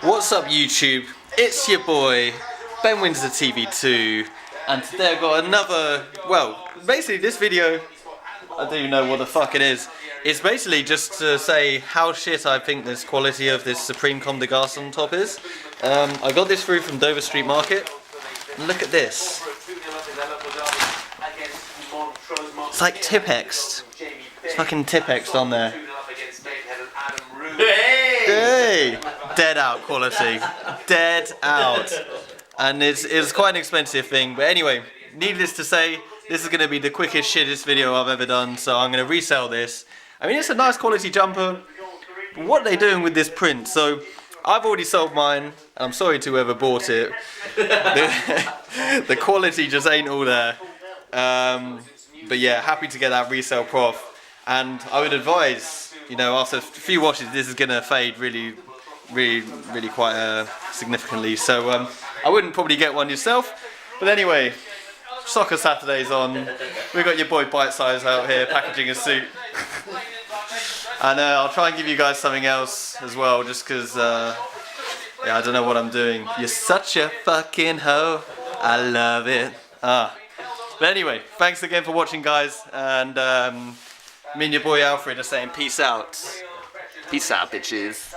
What's up YouTube? It's your boy Ben Windsor TV2, and today I've got another, well, basically this video, I don't even know what the fuck it is. It's basically just to say how shit I think this quality of this Supreme Comme Des Garçons top is. I got this through from Dover Street Market, and look at this. It's like Tipex. It's fucking Tipex on there. Hey! Dead out quality. Dead out. And it's quite an expensive thing, but anyway, needless to say, this is going to be the quickest, shittest video I've ever done, so I'm going to resell this. I mean, it's a nice quality jumper, but what are they doing with this print? So, I've already sold mine, and I'm sorry to whoever bought it. The quality just ain't all there. But yeah, happy to get that resale prof. And I would advise, you know, after a few washes, this is going to fade really quite significantly. So I wouldn't probably get one yourself. But anyway, Soccer Saturday's on. We've got your boy Bite Size out here packaging a suit. And I'll try and give you guys something else as well, just because, yeah, I don't know what I'm doing. You're such a fucking hoe. I love it. But anyway, thanks again for watching, guys. And me and your boy Alfred are saying peace out. Peace out, bitches.